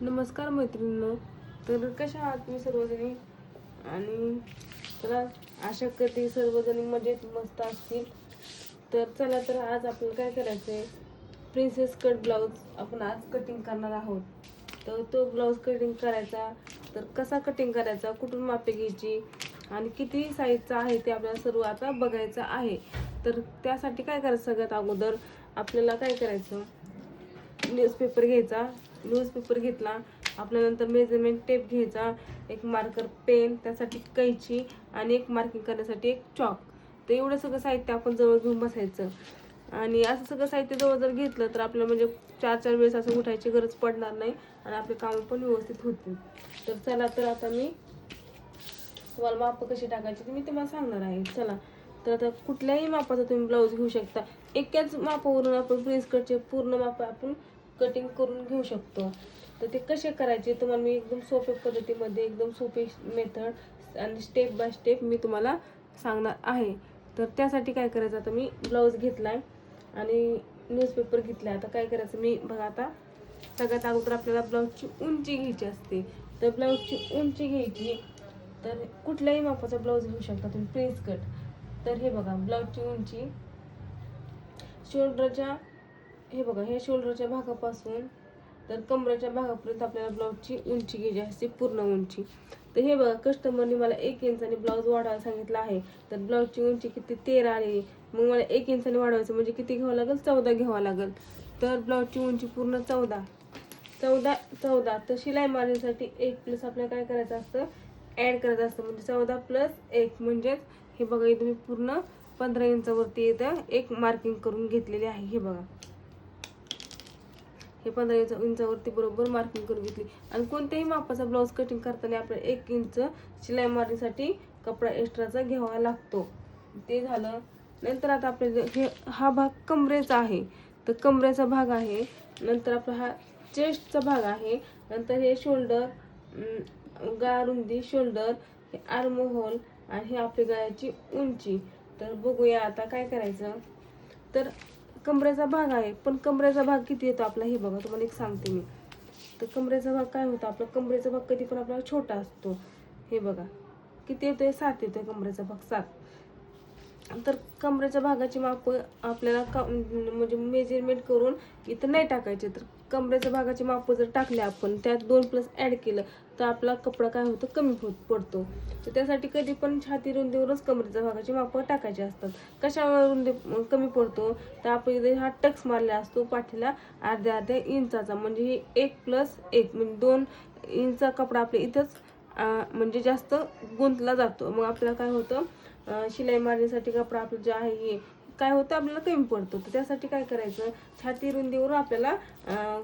नमस्कार मैत्रिणींनो. तर कशा आहात तुम्ही सर्वजणी? आणि चला, आशा करते सर्वजणी मजेत मस्त असतील. तर चला, तर आज आपल्याला काय करायचं आहे, प्रिन्सेस कट ब्लाऊज आपण आज कटिंग करणार आहोत. तर तो ब्लाऊज कटिंग करायचा, तर कसा कटिंग करायचा, कुठून मापे घ्यायची आणि किती साईजचा आहे ते आपल्याला सर्व आता बघायचं आहे. तर त्यासाठी काय करायचं, सगळ्यात अगोदर आपल्याला काय करायचं, न्यूजपेपर घ्यायचा. न्यूजपेपर घेतला आपल्यानंतर मेजरमेंट टेप घ्यायचा, एक मार्कर पेन, त्यासाठी कैची आणि एक मार्किंग करण्यासाठी एक चॉक. तर एवढं सगळं साहित्य आपण जवळ घेऊन बसायचं. आणि असं सगळं साहित्य जवळ जर घेतलं तर आपल्याला म्हणजे 4-4 वेळेस असं उठायची गरज पडणार नाही आणि आपले कामं पण व्यवस्थित होतील. तर चला, तर आता मी तुम्हाला माप कशी टाकायची ते मी तुम्हाला सांगणार आहे. चला, तर आता कुठल्याही मापाचा तुम्ही ब्लाऊज घेऊ शकता. एकाच मापावरून आपण प्रिन्स कटचे पूर्ण माप आपण कटिंग करून घेऊ शकतो. तर ते कसे करायचे तुम्हाला मी एकदम सोप्या पद्धतीमध्ये, एकदम सोपी मेथड आणि स्टेप बाय स्टेप मी तुम्हाला सांगणार आहे. तर त्यासाठी काय करायचं, आता मी ब्लाऊज घेतलाय आणि न्यूजपेपर घेतला. आता काय करायचं, मी बघा, आता सगळ्यात अगोदर आपल्याला ब्लाऊजची उंची घ्यायची असते. तर ब्लाऊजची उंची घ्यायची, तर कुठल्याही मापाचा ब्लाऊज घेऊ शकता तुम्ही प्रिन्स कट. तर हे बघा, ब्लाऊजची उंची शोल्डरच्या, हे बघा, हे शोल्डरच्या भागापासून तर कमरेच्या भागापर्यंत आपल्याला ब्लाऊजची उंची घ्यायची असते, पूर्ण उंची. तर हे बघा, कस्टमरने मला 1 इंचाने ब्लाऊज वाढवायला सांगितलं आहे. तर ब्लाऊजची उंची किती 13 आली, मग मला 1 इंचाने वाढवायचं म्हणजे किती घ्यावं लागेल, 14 घ्यावं लागेल. तर ब्लाऊजची उंची पूर्ण 14. तर शिलाई मारण्यासाठी 1 प्लस आपल्याला काय करायचं असतं, ॲड करायचं असतं. म्हणजे 14 + 1 म्हणजेच हे बघा, इथं मी पूर्ण 15 इंचावरती इथं एक मार्किंग करून घेतलेली आहे. हे बघा, हे 15 इंचावरती बरोबर मार्किंग करून घेतली. आणि कोणत्याही मापाचा ब्लाऊज कटिंग करताना आपल्याला 1 इंच शिलाई मारण्यासाठी कपडा एक्स्ट्राचा घ्यावा लागतो. ते झालं. नंतर आता आपल्याला हा भाग कमरेचा आहे, तर कमरेचा भाग आहे. नंतर आपला हा चेस्टचा भाग आहे. नंतर हे शोल्डर, रुंदी, शोल्डर, हे आर्म होल आणि हे आपली गळ्याची उंची. तर बघूया आता काय करायचं. तर कमरेचा भाग आहे, पण कमरेचा भाग किती येतो आपला, हे बघा तुम्हाला एक सांगते मी. तर कमरेचा भाग काय होतो आपला, कमरेचा भाग कधी पण आपला छोटा असतो. हे बघा किती येतोय, 7 येतोय कमरेचा भाग, 7. तर कमरेच्या भागाची माप आपल्याला म्हणजे मेजरमेंट करून इथं नाही टाकायचे. तर कमरेच्या भागाची माप जर टाकले आपण, त्यात 2 प्लस ॲड केलं तर आपला कपडा काय होतो, कमी पडतो. तर त्यासाठी कधी पण छाती रुंदीवरच कमरेच्या भागाची माप टाकायची असतात. कशावर रुंदी कमी पडतो, तर आपण इथे हा टक्स मारला असतो पाठीला अर्ध्या इंचाचा. म्हणजे 1 + 1 म्हणजे 2 इंचचा कपडा आपल्या इथंच म्हणजे जास्त गुंतला जातो. मग आपल्याला काय होतं, शिलाई मारण्यासाठी कपडा आपलं जे आहे हे काय होतं, आपल्याला कमी पडतो. तर त्यासाठी काय करायचं, छाती रुंदीवर आपल्याला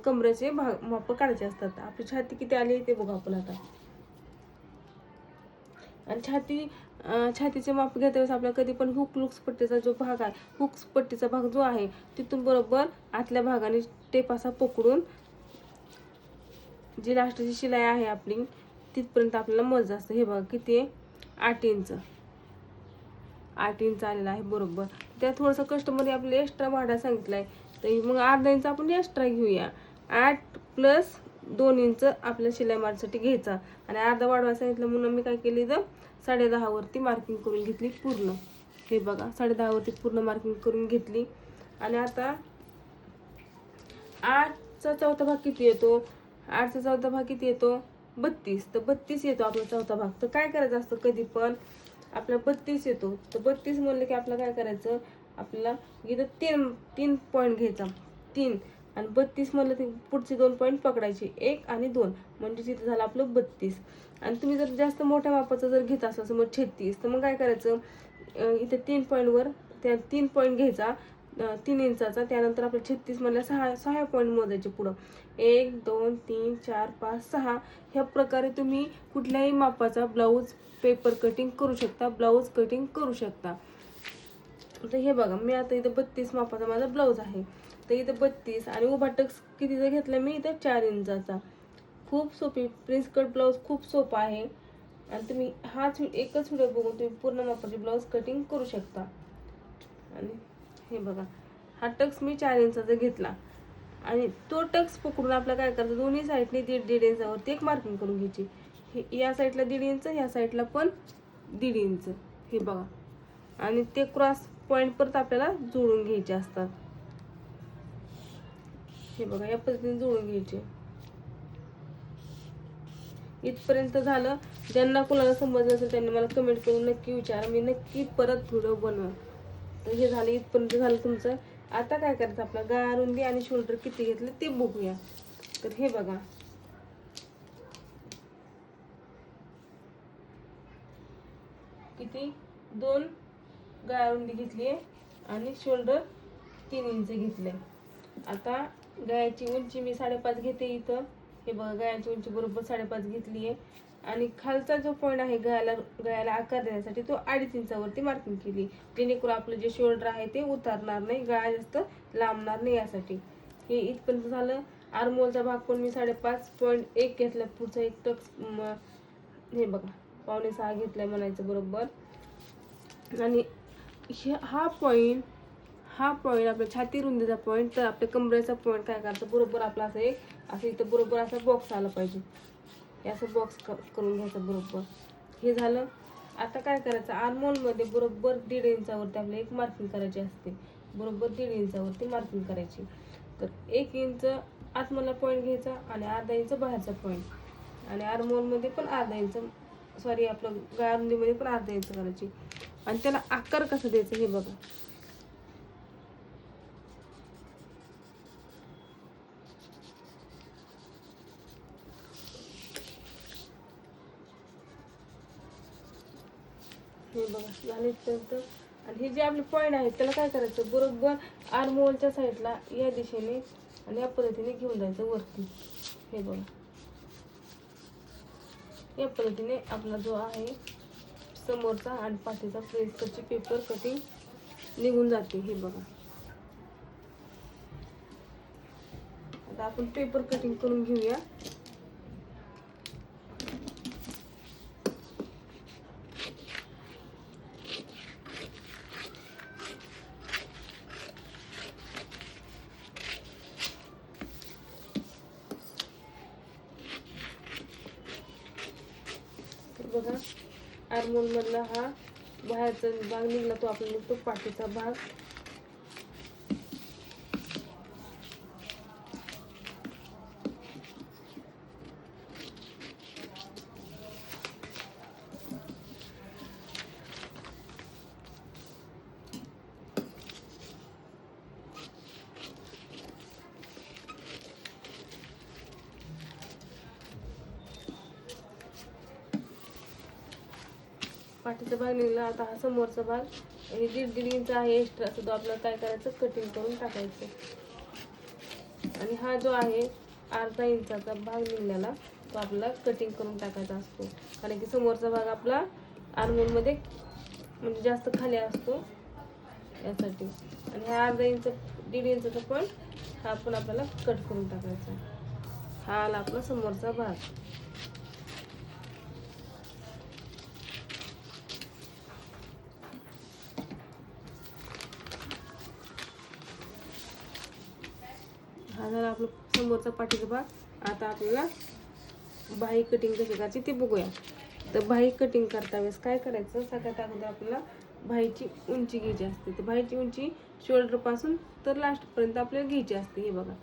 कमरेचे माप काढायचे असतात. आपली छाती किती आली ते बघू आपण आता. आणि छातीचे माप घेता वेळेस आपल्याला कधी पण हुक्स पट्टीचा जो भाग आहे, हुक्स पट्टीचा भाग जो आहे तिथून बरोबर आतल्या भागाने टेप असा पकडून जी लास्टची शिलाई आहे आपली तिथपर्यंत आपल्याला मोजायचं असतं. हे बघा किती आहे, 8 इंच. 8 इंच आलेला आहे बरोबर. त्या थोडंसं कस्टमरने आपल्याला एक्स्ट्रा वाढायला सांगितलं आहे, तर मग अर्धा इंच आपण एक्स्ट्रा घेऊया. 8 + 2 इंच आपल्या शिलाई मारण्यासाठी घ्यायचा आणि अर्धा वाढवायला सांगितलं म्हणून मी काय केली, तर 10.5 वरती मार्किंग करून घेतली पूर्ण. हे बघा, 10.5 वरती पूर्ण मार्किंग करून घेतली. आणि आता 8चा चौथा भाग किती येतो, 8चा चौथा भाग किती येतो, 32. तर 32 येतो आपला चौथा भाग. तर काय करायचं असतं, कधी पण आपल्याला 32 येतो. तर 32 म्हणलं की आपल्याला काय करायचं, आपल्याला इथं 3 पॉईंट घ्यायचा, 3. आणि 32 म्हणलं की पुढचे 2 पॉईंट पकडायचे, 1 आणि 2, म्हणजे तिथं झालं आपलं 32. आणि तुम्ही जर जास्त मोठ्या मापाचं जर घेत असाल, समज 36, तर मग काय करायचं, इथे 3 पॉईंटवर त्या 3 पॉईंट घ्यायचा 3 इंचाचा. त्यानंतर आपलं 36 म्हणलं 6 पॉईंट मोजायचे पुढं, 1 2 3 4 5 6. ह्या प्रकारे तुम्ही कुठल्याही मापाचा ब्लाऊज पेपर कटिंग करू शकता, ब्लाऊज कटिंग करू शकता. तर हे बघा, मी आता इथं 32 मापाचा माझा ब्लाऊज आहे. तर इथं 32 आणि उभा टक्स कितीचा घेतला मी, इथं 4 इंचाचा. खूप सोपी प्रिन्स कट ब्लाऊज, खूप सोपा आहे. आणि तुम्ही एकच व्हिडिओ बघून तुम्ही पूर्ण मापाचे ब्लाऊज कटिंग करू शकता. आणि हे बघा, हा टक्स मी 4 इंचाचा घेतला आणि तो टक्स पकडून आपल्याला काय करायचं, दोन्ही साईडने 1.5 इंचावरती एक मार्किंग करून घ्यायची. या साईडला 1.5 इंच, ह्या साईडला पण 1.5 इंच, हे बघा. आणि ते क्रॉस पॉईंट परत आपल्याला जोडून घ्यायचे असतात. हे बघा, या पद्धतीने जोडून घ्यायचे. इथपर्यंत झालं. ज्यांना कोणाला समजलं असेल त्यांनी मला कमेंट करून नक्की विचारा, मी नक्की परत व्हिडिओ बनवेन. तर हे झालं, इथपर्यंत झालं तुमचं. आता काय करायचं, आपला गळा रुंदी आणि शोल्डर किती घेतले ते बघूया. तर हे बघा, किती 2 गळा रुंदी घेतली आणि शोल्डर 3 इंच घेतले. आता गळ्याची उंची मी 5.5 घेते इथं. हे बघा, गळ्याची उंची बरोबर 5.5 घेतली आहे. आणि खालचा जो पॉईंट आहे गळ्याला आकार देण्यासाठी तो 2.5 इंचावरती मार्किंग केली, जेणेकरून आपलं जे शोल्डर आहे ते उतारणार नाही, गळा जास्त लांबणार नाही यासाठी. हे इथपर्यंत झालं. आर्महोलचा भाग पण मी 5.1 घेतला. पुढचा एक टक्स हे बघा 5.6 घेतलाय म्हणायचं बरोबर. आणि हा पॉईंट आपल्या छाती रुंदीचा पॉईंट, तर आपल्या कमरेचा पॉईंट काय करायचं, बरोबर आपला असं इथं बरोबर असा बॉक्स आला पाहिजे. हे असं बॉक्स करून घ्यायचं बरोबर. हे झालं. आता काय करायचं, आर्महोलमध्ये बरोबर 1.5 इंचावरती आपल्याला एक मार्किंग करायची असते, बरोबर 1.5 इंचावरती मार्किंग करायची. तर 1 इंच आतमधला पॉईंट घ्यायचा आणि अर्धा इंच बाहेरचा पॉईंट. आणि आर्महोलमध्ये पण अर्धा इंच, सॉरी आपलं गळारुंदीमध्ये पण अर्धा इंच करायची. आणि त्याला आकार कसा द्यायचा हे बघा. हे बघा, झाले इथपर्यंत. आणि हे जे आपले पॉईंट आहेत त्याला काय करायचं, बरोबर आर्महोलच्या साईडला या दिशेने आणि या पद्धतीने घेऊन जायचं वरती. हे बघा, या पद्धतीने आपला जो आहे समोरचा आणि पाठीचा प्रेसची पेपर कटिंग निघून जाते. हे बघा, आता आपण पेपर कटिंग करून घेऊया. बघा, आर्महोल मधला हा बाहेरचा भाग निघला, तो आपला निघतो पाठीचा भाग. पाठीचा भाग निघला. आता हा समोरचा भाग, आणि 1.5 इंच आहे एक्स्ट्रा, तो आपल्याला काय करायचं, कटिंग करून टाकायचं. आणि हा जो आहे अर्धा इंचाचा भाग निघलेला, तो आपल्याला कटिंग करून टाकायचा असतो, कारण की समोरचा भाग आपला आर्महोलमध्ये म्हणजे जास्त खाली असतो यासाठी. आणि हा अर्धा इंच 1.5 इंचाचा पण हा पण आपल्याला कट करून टाकायचा. हा आला आपला समोरचा भाग. हा झाला आपला समोरचा पाठीचा भाग. आता आपल्याला बाही कटिंग कशी करायची ते बघूया. तर बाही कटिंग करता वेळेस काय करायचं, सगळ्यात अगोदर आपल्याला बाहीची उंची घ्यायची असते. तर बाहीची उंची शोल्डर पासून तर लास्ट पर्यंत आपल्याला घ्यायची असते. हे बघा,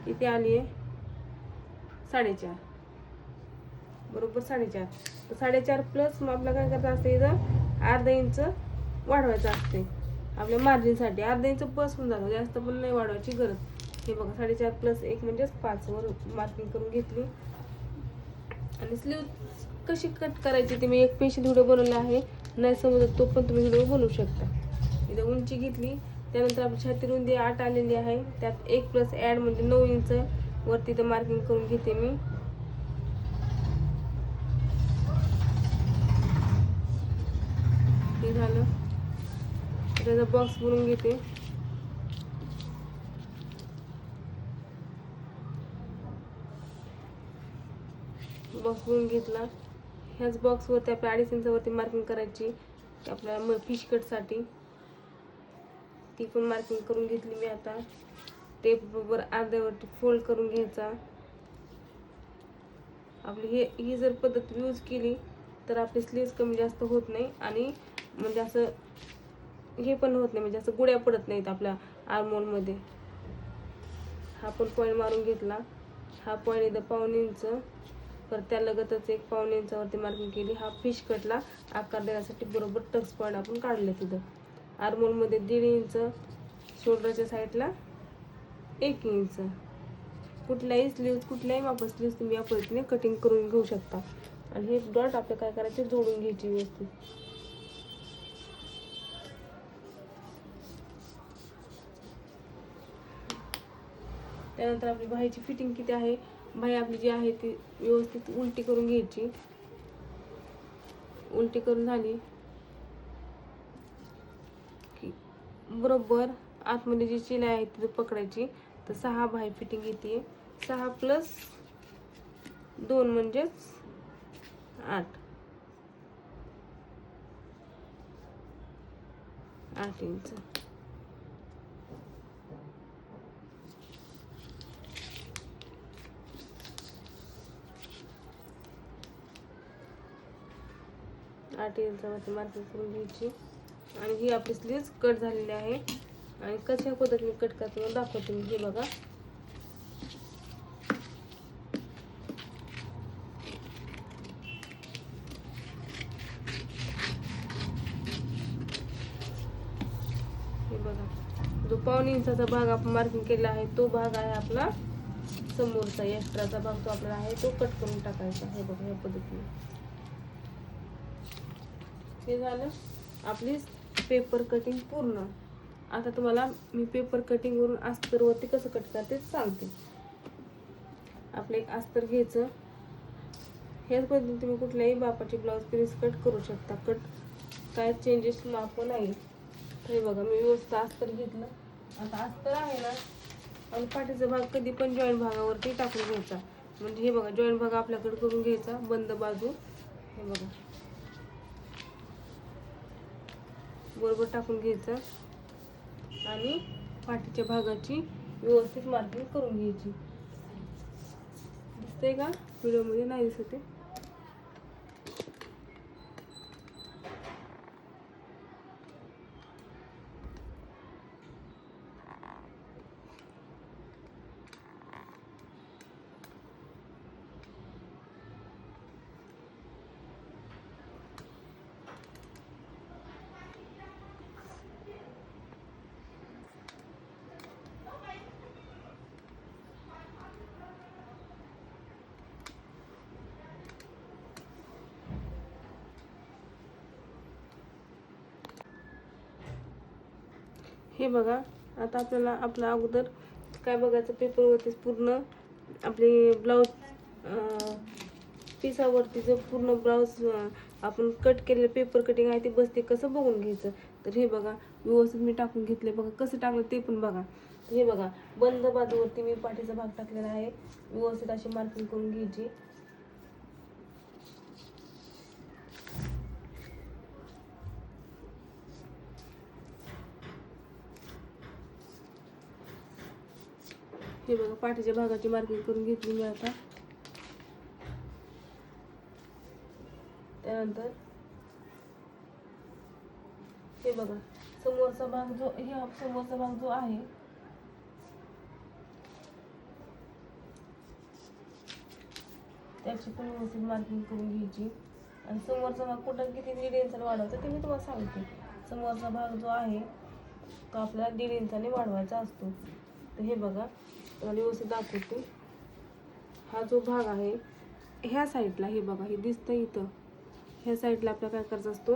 इथे आली आहे 4.5, बरोबर 4.5. तर 4.5 प्लस मग आपल्याला काय करायचं असते, इथं अर्धा इंच वाढवायचं असते आपल्या मार्जिनसाठी. अर्धा इंच बस होऊन जातो, जास्त पण नाही वाढवायची गरज. हे बघा, 4.5 प्लस 1 म्हणजेच 5 वर मार्किंग करून घेतली. आणि स्लीव कशी कट करायची ते मी एक स्पेशल व्हिडिओ बनवला आहे, नाही समजत तो पण तुम्ही व्हिडिओ बनवू शकता. इथं उंची घेतली, त्यानंतर आपली छाती रुंदी 8 आलेली आहे, त्यात 1 प्लस ॲड म्हणजे 9 इंच वरती इथं मार्किंग करून घेते मी. हे झालं, त्याचा बॉक्स बनवून घेते. बॉक्स बनवून घेतला. ह्याच बॉक्सवरती आपल्या 2.5 इंचावरती मार्किंग करायची. आपल्या फिश कटसाठी ती पण मार्किंग करून घेतली मी. आता टेप बरोबर अर्ध्यावरती फोल्ड करून घ्यायचा. आपली ही जर पद्धत यूज केली तर आपली स्लीव्स कमी जास्त होत नाही आणि म्हणजे असं हे पण होत नाही, म्हणजे असं गुड्या पडत नाहीत आपल्या आर्मोलमध्ये. हा पण पॉईंट मारून घेतला. हा पॉईंट इथं 1.5 इंच, परत त्या लगतच एक 1.5 इंचावरती मार्किंग केली. हा फिश कटला आकार देण्यासाठी बरोबर टक्स पॉईंट आपण काढले. तिथं आर्मोलमध्ये 1.5 इंच, शोल्डरच्या साईडला 1 इंच. कुठल्याही स्लीव्स, कुठल्याही मापात स्लीव्स तुम्ही या पद्धतीने कटिंग करून घेऊ शकता. आणि हे डॉट आपलं काय करायचे, जोडून घ्यायची व्यवस्थित. त्यानंतर आपली बाहीची फिटिंग किती आहे, बाही आपली जी आहे ती व्यवस्थित उलटी करून घ्यायची. उलटी करून झाली की बरोबर आतमध्ये जी शिलाई आहे ती पकडायची. तर 6 बाही फिटिंग येते. 6 + 2 म्हणजेच 8 इंच. आठ इंचावरती मार्किंग करून घ्यायची. आणि ही आपली स्लीव्स कट झालेली आहे. आणि कशा पद्धतीने कट करतो दाखवते मी. हे बघा, हे बघा, जो 1.5 इंचाचा भाग आपण मार्किंग केला आहे तो भाग आहे आपला समोरचा. एक्स्ट्राचा भाग तो आपला आहे तो कट करून टाकायचा. हे बघा, या पद्धतीने. हे झालं आपली पेपर कटिंग पूर्ण. आता तुम्हाला मी पेपर कटिंग वरून अस्तरवरती कसं कट करते सांगते. आपलं एक अस्तर घ्यायचं. ह्याच पद्धतीने तुम्ही कुठल्याही बापाची ब्लाऊज पीस कट करू शकता. कट काय चेंजेस माप नाही. हे बघा, मी व्यवस्थित अस्तर घेतलं. आता अस्तर आहे ना, आणि पाठीचा भाग कधी पण जॉईंट भागावरती टाकून घ्यायचा. म्हणजे हे बघा, जॉईंट भाग आपल्याकडे करून घ्यायचा, बंद बाजू. हे बघा, बरोबर टाकून घ्यायचं आणि पाठीच्या भागाची व्यवस्थित मार्किंग करून घ्यायची. दिसतंय का? व्हिडिओमध्ये नाही दिसत आहे. हे बघा, आता आपल्याला आपला अगोदर काय बघायचं, पेपरवरती पूर्ण आपली ब्लाऊज पिसावरती जर पूर्ण ब्लाऊज आपण कट केलेलं पेपर कटिंग आहे ते बसते कसं बघून घ्यायचं. तर हे बघा, व्यवस्थित मी टाकून घेतले. बघा कसं टाकलं ते पण बघा. हे बघा, बंद बाजूवरती मी पाठीचा भाग टाकलेला आहे. व्यवस्थित अशी मार्किंग करून घ्यायची. हे बघा, पाठीच्या भागाची मार्किंग करून घेतली मी. आता त्यानंतर हे बघा, समोरचा भाग जो समोरचा भाग जो आहे त्याची पण व्यवस्थित मार्किंग करून घ्यायची. आणि समोरचा भाग कुठं किती 1.5 इंचाने वाढवायचा ते मी तुम्हाला सांगते. समोरचा भाग जो आहे तो आपल्याला 1.5 इंचाने वाढवायचा असतो. तर हे बघा, तुम्हाला व्यवस्थित दाखवते. हा जो भाग आहे ह्या साईडला, हे बघा, हे दिसतं इथं, ह्या साईडला आपल्याला काय करायचा असतो,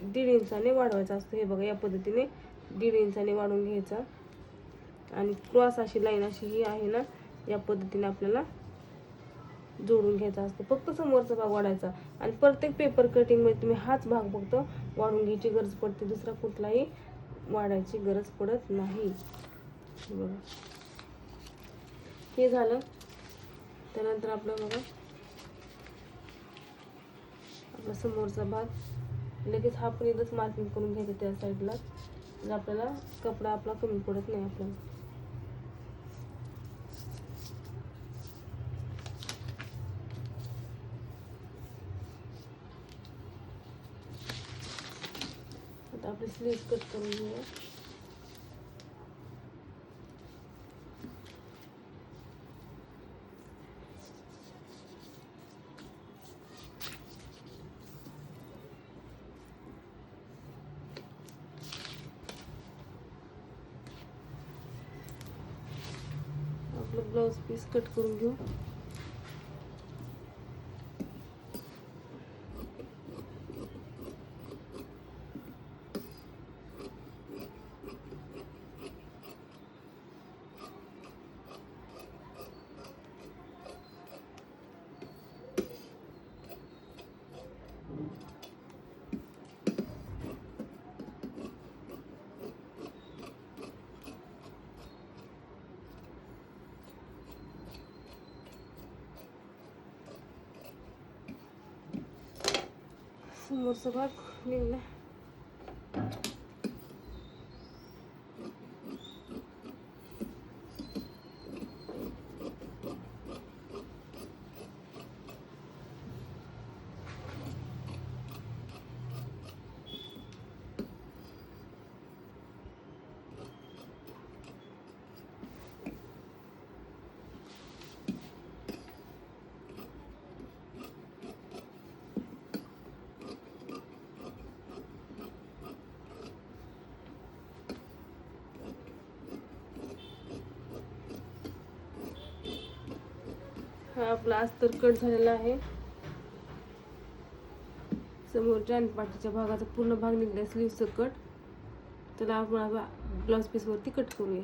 1.5 इंचाने वाढवायचा असतो. हे बघा, या पद्धतीने 1.5 इंचाने वाढवून घ्यायचा. आणि क्रॉस अशी लाईन अशी ही आहे ना, या पद्धतीने आपल्याला जोडून घ्यायचा असतो. फक्त समोरचा भाग वाढायचा. आणि प्रत्येक पेपर कटिंगमध्ये तुम्ही हाच भाग फक्त वाढून घ्यायची गरज पडते. दुसरा कुठलाही वाढायची गरज पडत नाही. बघा, हे झालं. त्यानंतर आपलं बघा, आपला समोरचा भाग लगेच हा पण इथंच मार्किंग करून घ्यायचं त्या साईडला, तर आपल्याला कपडा आपला कमी पडत नाही आपल्याला. आता आपली स्लीव्ह कट करून घेऊया. आपलं ब्लाऊज पीस कट करून घेऊ. समोरचा भाग निघला. हा आपला अस्तर कट झालेला आहे. समोरच्या आणि पाठीच्या भागाचा पूर्ण भाग निघला स्लीव्हचं कट. त्याला आपण ब्लाऊज पीस वरती कट करूया.